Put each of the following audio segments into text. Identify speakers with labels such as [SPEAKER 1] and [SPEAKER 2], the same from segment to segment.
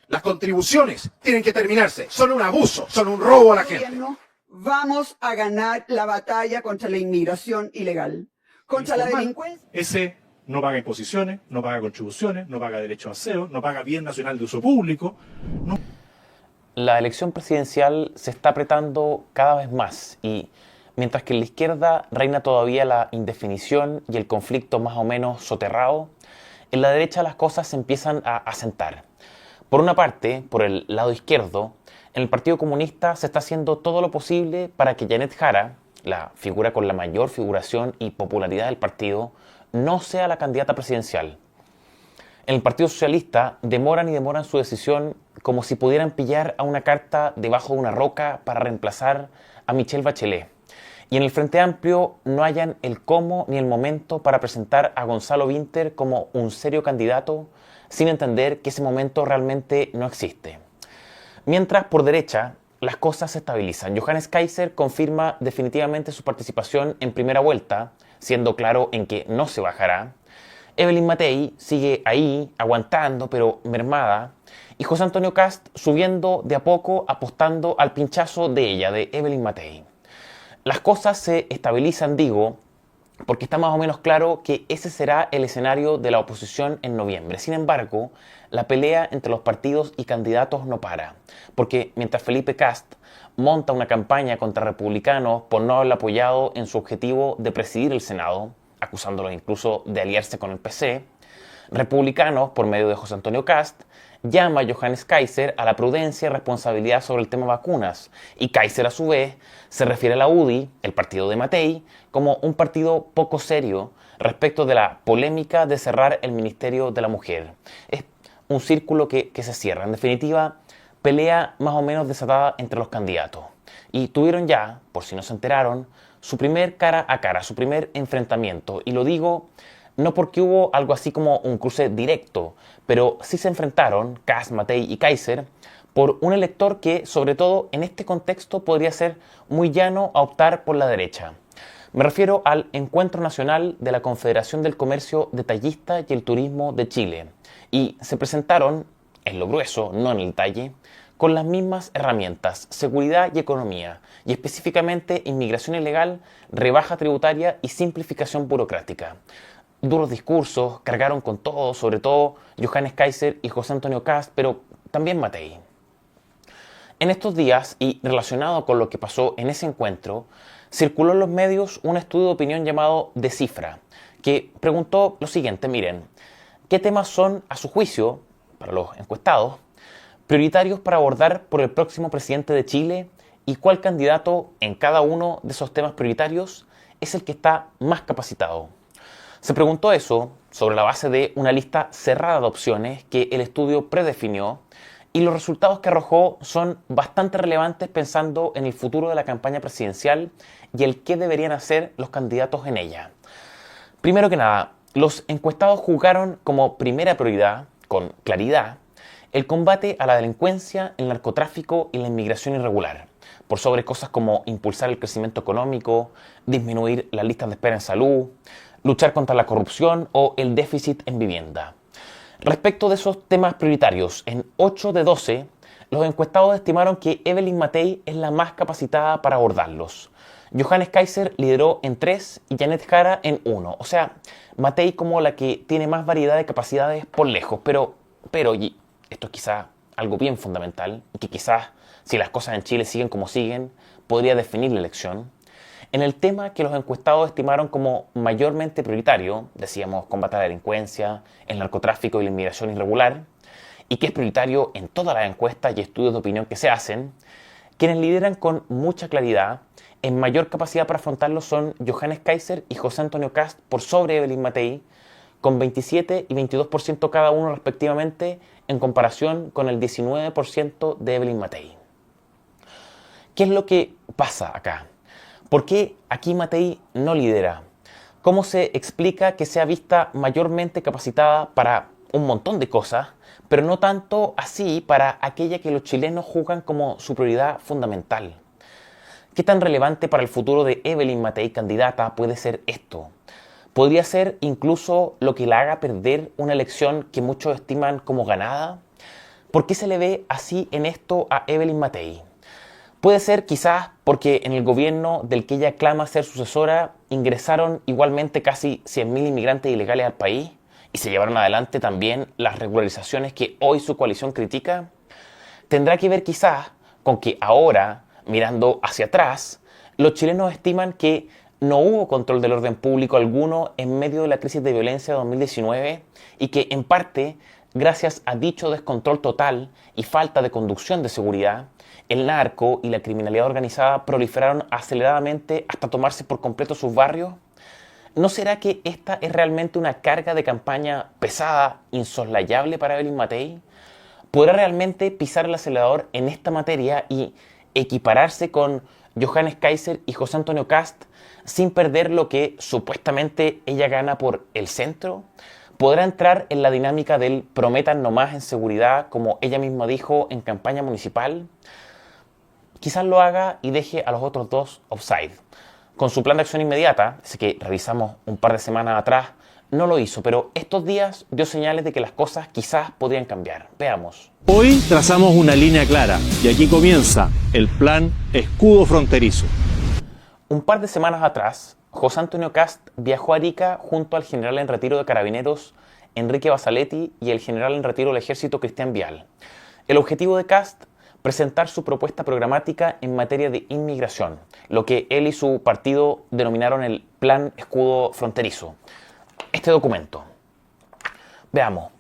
[SPEAKER 1] Las contribuciones tienen que terminarse. Son un abuso, son un robo a la gente.
[SPEAKER 2] Vamos a ganar la batalla contra la inmigración ilegal, contra la delincuencia.
[SPEAKER 3] Ese no paga imposiciones, no paga contribuciones, no paga derecho a aseo, no paga bien nacional de uso público. No.
[SPEAKER 4] La elección presidencial se está apretando cada vez más y mientras que en la izquierda reina todavía la indefinición y el conflicto más o menos soterrado, en la derecha las cosas se empiezan a asentar. Por una parte, por el lado izquierdo, en el Partido Comunista se está haciendo todo lo posible para que Janet Jara, la figura con la mayor figuración y popularidad del partido, no sea la candidata presidencial. En el Partido Socialista demoran y demoran su decisión como si pudieran pillar a una carta debajo de una roca para reemplazar a Michelle Bachelet. Y en el Frente Amplio no hallan el cómo ni el momento para presentar a Gonzalo Vinter como un serio candidato, sin entender que ese momento realmente no existe. Mientras, por derecha, las cosas se estabilizan. Johannes Kaiser confirma definitivamente su participación en primera vuelta, siendo claro en que no se bajará. Evelyn Matei sigue ahí, aguantando, pero mermada. Y José Antonio Kast subiendo de a poco, apostando al pinchazo de ella, de Evelyn Matei. Las cosas se estabilizan, digo, porque está más o menos claro que ese será el escenario de la oposición en noviembre. Sin embargo, la pelea entre los partidos y candidatos no para, porque mientras Felipe Kast monta una campaña contra republicanos por no haberlo apoyado en su objetivo de presidir el Senado, acusándolos incluso de aliarse con el PC, republicanos, por medio de José Antonio Kast, llama a Johannes Kaiser a la prudencia y responsabilidad sobre el tema vacunas, y Kaiser a su vez se refiere a la UDI, el partido de Matei, como un partido poco serio respecto de la polémica de cerrar el Ministerio de la Mujer. Es un círculo que se cierra. En definitiva, pelea más o menos desatada entre los candidatos. Y tuvieron ya, por si no se enteraron, su primer cara a cara, su primer enfrentamiento. Y lo digo no porque hubo algo así como un cruce directo, pero sí se enfrentaron, Kast, Matei y Kaiser, por un elector que, sobre todo en este contexto, podría ser muy llano a optar por la derecha. Me refiero al Encuentro Nacional de la Confederación del Comercio Detallista y el Turismo de Chile. Y se presentaron, en lo grueso, no en el detalle, con las mismas herramientas, seguridad y economía, y específicamente inmigración ilegal, rebaja tributaria y simplificación burocrática. Duros discursos, cargaron con todo, sobre todo Johannes Kaiser y José Antonio Kast, pero también Matei. En estos días, y relacionado con lo que pasó en ese encuentro, circuló en los medios un estudio de opinión llamado Descifra, que preguntó lo siguiente: miren, ¿qué temas son, a su juicio, para los encuestados, prioritarios para abordar por el próximo presidente de Chile, y cuál candidato en cada uno de esos temas prioritarios es el que está más capacitado? Se preguntó eso sobre la base de una lista cerrada de opciones que el estudio predefinió, y los resultados que arrojó son bastante relevantes pensando en el futuro de la campaña presidencial y el qué deberían hacer los candidatos en ella. Primero que nada, los encuestados juzgaron como primera prioridad, con claridad, el combate a la delincuencia, el narcotráfico y la inmigración irregular, por sobre cosas como impulsar el crecimiento económico, disminuir las listas de espera en salud, luchar contra la corrupción o el déficit en vivienda. Respecto de esos temas prioritarios, en 8 de 12, los encuestados estimaron que Evelyn Matei es la más capacitada para abordarlos. Johannes Kaiser lideró en 3 y Janet Jara en 1. O sea, Matei como la que tiene más variedad de capacidades por lejos. Pero y esto es quizás algo bien fundamental, y que quizás, si las cosas en Chile siguen como siguen, podría definir la elección. En el tema que los encuestados estimaron como mayormente prioritario, decíamos combate a la delincuencia, el narcotráfico y la inmigración irregular, y que es prioritario en todas las encuestas y estudios de opinión que se hacen, quienes lideran con mucha claridad, en mayor capacidad para afrontarlo son Johannes Kaiser y José Antonio Kast por sobre Evelyn Matei, con 27 y 22% cada uno respectivamente, en comparación con el 19% de Evelyn Matei. ¿Qué es lo que pasa acá? ¿Por qué aquí Matei no lidera? ¿Cómo se explica que sea vista mayormente capacitada para un montón de cosas, pero no tanto así para aquella que los chilenos juzgan como su prioridad fundamental? ¿Qué tan relevante para el futuro de Evelyn Matei candidata puede ser esto? ¿Podría ser incluso lo que la haga perder una elección que muchos estiman como ganada? ¿Por qué se le ve así en esto a Evelyn Matei? Puede ser quizás porque en el gobierno del que ella clama ser sucesora ingresaron igualmente casi 100.000 inmigrantes ilegales al país y se llevaron adelante también las regularizaciones que hoy su coalición critica. Tendrá que ver quizás con que ahora, mirando hacia atrás, los chilenos estiman que no hubo control del orden público alguno en medio de la crisis de violencia de 2019 y que, en parte, gracias a dicho descontrol total y falta de conducción de seguridad, el narco y la criminalidad organizada proliferaron aceleradamente hasta tomarse por completo sus barrios. ¿No será que esta es realmente una carga de campaña pesada, insoslayable para Evelyn Matei? ¿Podrá realmente pisar el acelerador en esta materia y equipararse con Johannes Kaiser y José Antonio Kast sin perder lo que supuestamente ella gana por el centro? ¿Podrá entrar en la dinámica del prometan nomás en seguridad, como ella misma dijo en campaña municipal? Quizás lo haga y deje a los otros dos offside. Con su plan de acción inmediata, ese que revisamos un par de semanas atrás, no lo hizo, pero estos días dio señales de que las cosas quizás podrían cambiar. Veamos.
[SPEAKER 5] Hoy trazamos una línea clara y aquí comienza el plan Escudo Fronterizo.
[SPEAKER 4] Un par de semanas atrás, José Antonio Kast viajó a Arica junto al general en retiro de Carabineros, Enrique Basaletti, y el general en retiro del Ejército, Cristian Vial. El objetivo de Kast: presentar su propuesta programática en materia de inmigración, lo que él y su partido denominaron el Plan Escudo Fronterizo. Este documento. Veamos.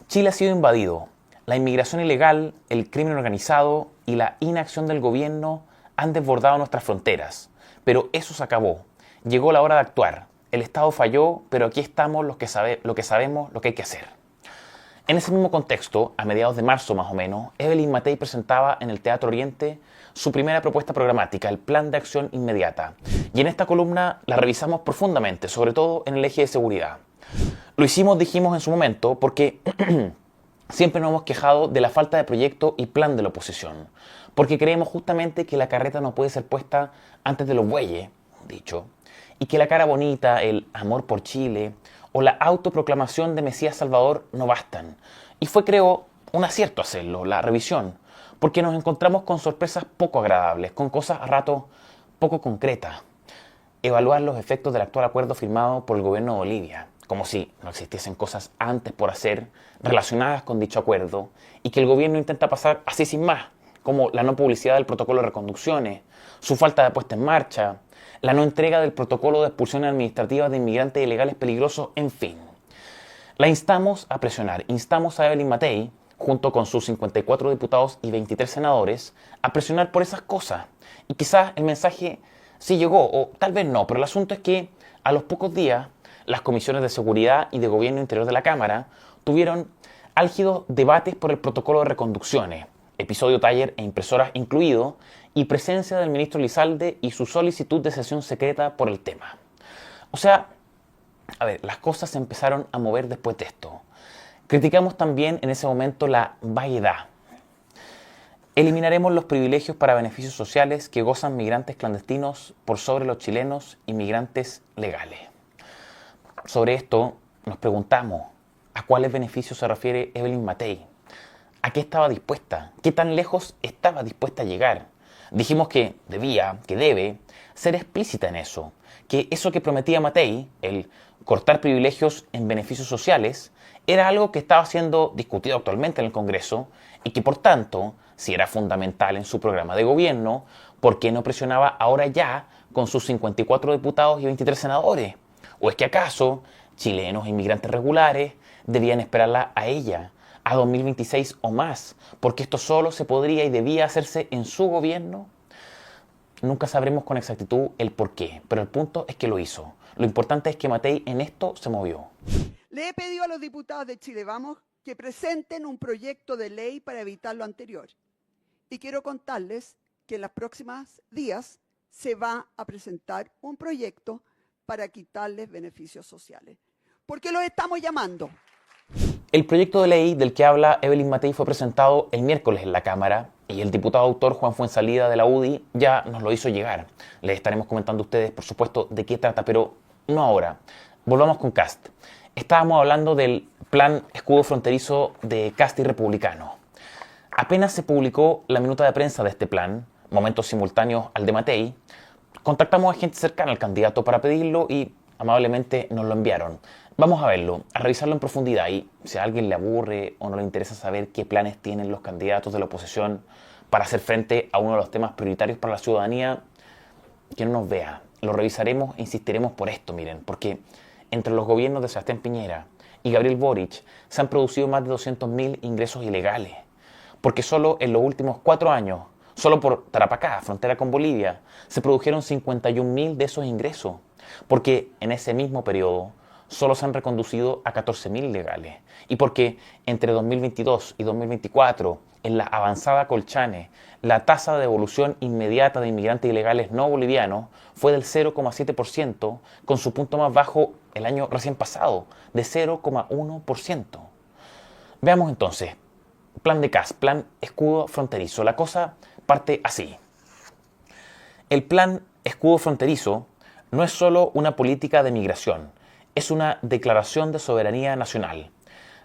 [SPEAKER 4] Chile ha sido invadido. La inmigración ilegal, el crimen organizado y la inacción del gobierno han desbordado nuestras fronteras. Pero eso se acabó. Llegó la hora de actuar. El Estado falló, pero aquí estamos los que sabemos lo que hay que hacer. En ese mismo contexto, a mediados de marzo más o menos, Evelyn Matei presentaba en el Teatro Oriente su primera propuesta programática, el Plan de Acción Inmediata. Y en esta columna la revisamos profundamente, sobre todo en el eje de seguridad. Lo hicimos, dijimos en su momento, porque siempre nos hemos quejado de la falta de proyecto y plan de la oposición. Porque creemos justamente que la carreta no puede ser puesta antes de los bueyes, dicho, y que la cara bonita, el amor por Chile o la autoproclamación de Mesías Salvador no bastan. Y fue, creo, un acierto hacerlo, la revisión, porque nos encontramos con sorpresas poco agradables, con cosas a rato poco concretas. Evaluar los efectos del actual acuerdo firmado por el gobierno de Bolivia, como si no existiesen cosas antes por hacer relacionadas con dicho acuerdo y que el gobierno intenta pasar así sin más, como la no publicidad del protocolo de reconducciones, su falta de puesta en marcha, la no entrega del protocolo de expulsiones administrativas de inmigrantes ilegales peligrosos, en fin. La instamos a presionar, instamos a Evelyn Matei, junto con sus 54 diputados y 23 senadores, a presionar por esas cosas. Y quizás el mensaje sí llegó, o tal vez no, pero el asunto es que a los pocos días las comisiones de seguridad y de gobierno interior de la Cámara tuvieron álgidos debates por el protocolo de reconducciones, episodio taller e impresoras incluido, y presencia del ministro Lizalde y su solicitud de sesión secreta por el tema. O sea, las cosas se empezaron a mover después de esto. Criticamos también en ese momento la vaguedad. Eliminaremos los privilegios para beneficios sociales que gozan migrantes clandestinos por sobre los chilenos inmigrantes legales. Sobre esto nos preguntamos, ¿a cuáles beneficios se refiere Evelyn Matei? ¿A qué estaba dispuesta? ¿Qué tan lejos estaba dispuesta a llegar? Dijimos que debe ser explícita en eso, que eso que prometía Matei, el cortar privilegios en beneficios sociales, era algo que estaba siendo discutido actualmente en el Congreso y que, por tanto, si era fundamental en su programa de gobierno, ¿por qué no presionaba ahora ya con sus 54 diputados y 23 senadores? ¿O es que acaso chilenos e inmigrantes regulares debían esperarla a ella, a 2026 o más, porque esto solo se podría y debía hacerse en su gobierno? Nunca sabremos con exactitud el por qué, pero el punto es que lo hizo. Lo importante es que Matei en esto se movió.
[SPEAKER 2] Le he pedido a los diputados de Chile Vamos que presenten un proyecto de ley para evitar lo anterior. Y quiero contarles que en los próximos días se va a presentar un proyecto para quitarles beneficios sociales. ¿Por qué los estamos llamando?
[SPEAKER 4] El proyecto de ley del que habla Evelyn Matei fue presentado el miércoles en la Cámara y el diputado autor Juan Fuenzalida de la UDI ya nos lo hizo llegar. Les estaremos comentando a ustedes, por supuesto, de qué trata, pero no ahora. Volvamos con Kast. Estábamos hablando del plan escudo fronterizo de Kast y republicano. Apenas se publicó la minuta de prensa de este plan, momentos simultáneos al de Matei, contactamos a gente cercana al candidato para pedirlo y amablemente nos lo enviaron. Vamos a verlo, a revisarlo en profundidad y si a alguien le aburre o no le interesa saber qué planes tienen los candidatos de la oposición para hacer frente a uno de los temas prioritarios para la ciudadanía, que no nos vea. Lo revisaremos e insistiremos por esto, miren, porque entre los gobiernos de Sebastián Piñera y Gabriel Boric se han producido más de 200.000 ingresos ilegales, porque solo en los últimos 4 años, solo por Tarapacá, frontera con Bolivia, se produjeron 51.000 de esos ingresos, porque en ese mismo periodo solo se han reconducido a 14.000 ilegales, y porque entre 2022 y 2024, en la avanzada Colchane, la tasa de devolución inmediata de inmigrantes ilegales no bolivianos fue del 0,7%, con su punto más bajo el año recién pasado, de 0,1%. Veamos entonces, plan de CAS, plan escudo fronterizo. La cosa parte así. El plan escudo fronterizo no es solo una política de migración, es una declaración de soberanía nacional,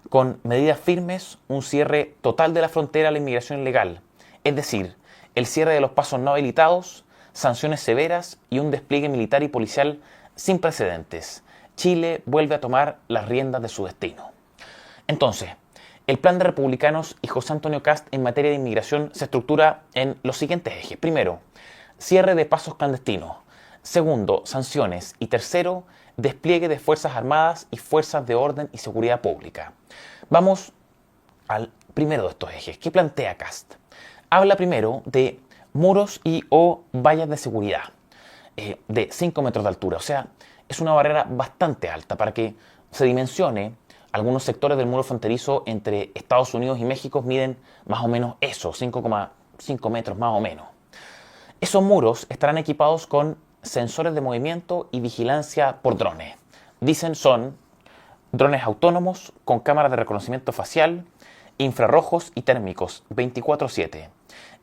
[SPEAKER 4] con medidas firmes, un cierre total de la frontera a la inmigración ilegal, es decir, el cierre de los pasos no habilitados, sanciones severas y un despliegue militar y policial sin precedentes. Chile vuelve a tomar las riendas de su destino. Entonces, el plan de republicanos y José Antonio Kast en materia de inmigración se estructura en los siguientes ejes. Primero, cierre de pasos clandestinos. Segundo, sanciones. Y tercero, despliegue de Fuerzas Armadas y Fuerzas de Orden y Seguridad Pública. Vamos al primero de estos ejes. ¿Qué plantea Kast? Habla primero de muros y o vallas de seguridad de 5 metros de altura. O sea, es una barrera bastante alta para que se dimensione. Algunos sectores del muro fronterizo entre Estados Unidos y México miden más o menos eso, 5,5 metros más o menos. Esos muros estarán equipados con sensores de movimiento y vigilancia por drones. Dicen son drones autónomos con cámaras de reconocimiento facial, infrarrojos y térmicos 24/7.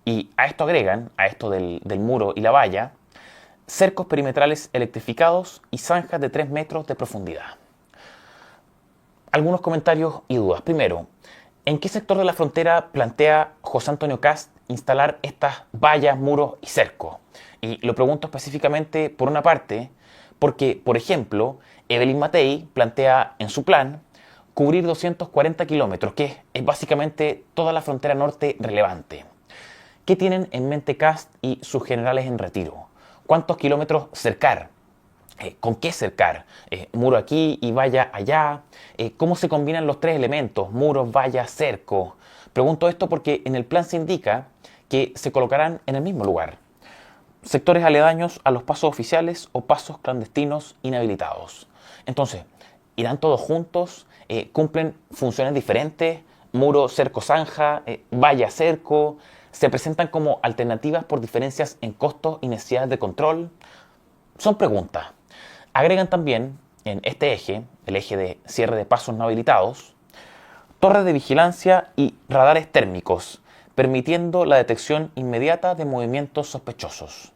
[SPEAKER 4] Y a esto agregan, a esto del muro y la valla, cercos perimetrales electrificados y zanjas de 3 metros de profundidad. Algunos comentarios y dudas. Primero, ¿en qué sector de la frontera plantea José Antonio Kast instalar estas vallas, muros y cercos? Y lo pregunto específicamente por una parte, porque, por ejemplo, Evelyn Matei plantea en su plan cubrir 240 kilómetros, que es básicamente toda la frontera norte relevante. ¿Qué tienen en mente Kast y sus generales en retiro? ¿Cuántos kilómetros cercar? ¿Con qué cercar? ¿Muro aquí y valla allá? ¿Cómo se combinan los tres elementos? Muros, vallas, cerco. Pregunto esto porque en el plan se indica que se colocarán en el mismo lugar. Sectores aledaños a los pasos oficiales o pasos clandestinos inhabilitados. Entonces, ¿irán todos juntos? ¿Cumplen funciones diferentes? ¿Muro, cerco, zanja? ¿Valla, cerco? ¿Se presentan como alternativas por diferencias en costos y necesidades de control? Son preguntas. Agregan también en este eje, el eje de cierre de pasos no habilitados, torres de vigilancia y radares térmicos, permitiendo la detección inmediata de movimientos sospechosos.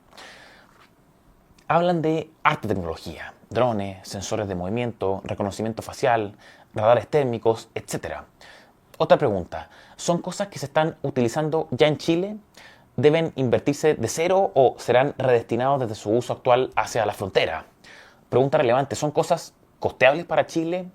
[SPEAKER 4] Hablan de alta tecnología, drones, sensores de movimiento, reconocimiento facial, radares térmicos, etc. Otra pregunta, ¿son cosas que se están utilizando ya en Chile? ¿Deben invertirse de cero o serán redestinados desde su uso actual hacia la frontera? Pregunta relevante, ¿son cosas costeables para Chile?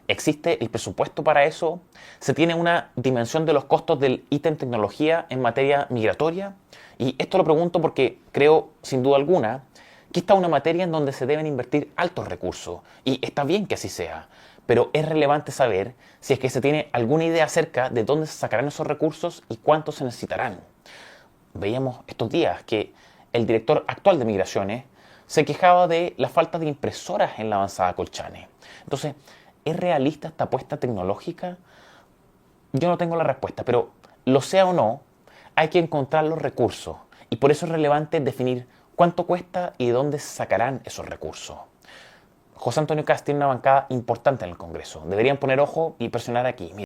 [SPEAKER 4] ¿Existe el presupuesto para eso? ¿Se tiene una dimensión de los costos del ítem tecnología en materia migratoria? Y esto lo pregunto porque creo, sin duda alguna, que esta es una materia en donde se deben invertir altos recursos. Y está bien que así sea, pero es relevante saber si es que se tiene alguna idea acerca de dónde se sacarán esos recursos y cuántos se necesitarán. Veíamos estos días que el director actual de Migraciones se quejaba de la falta de impresoras en la avanzada Colchane. Entonces, ¿es realista esta apuesta tecnológica? Yo no tengo la respuesta, pero lo sea o no, hay que encontrar los recursos. Y por eso es relevante definir cuánto cuesta y de dónde se sacarán esos recursos. José Antonio Kast tiene una bancada importante en el Congreso. Deberían poner ojo y presionar aquí.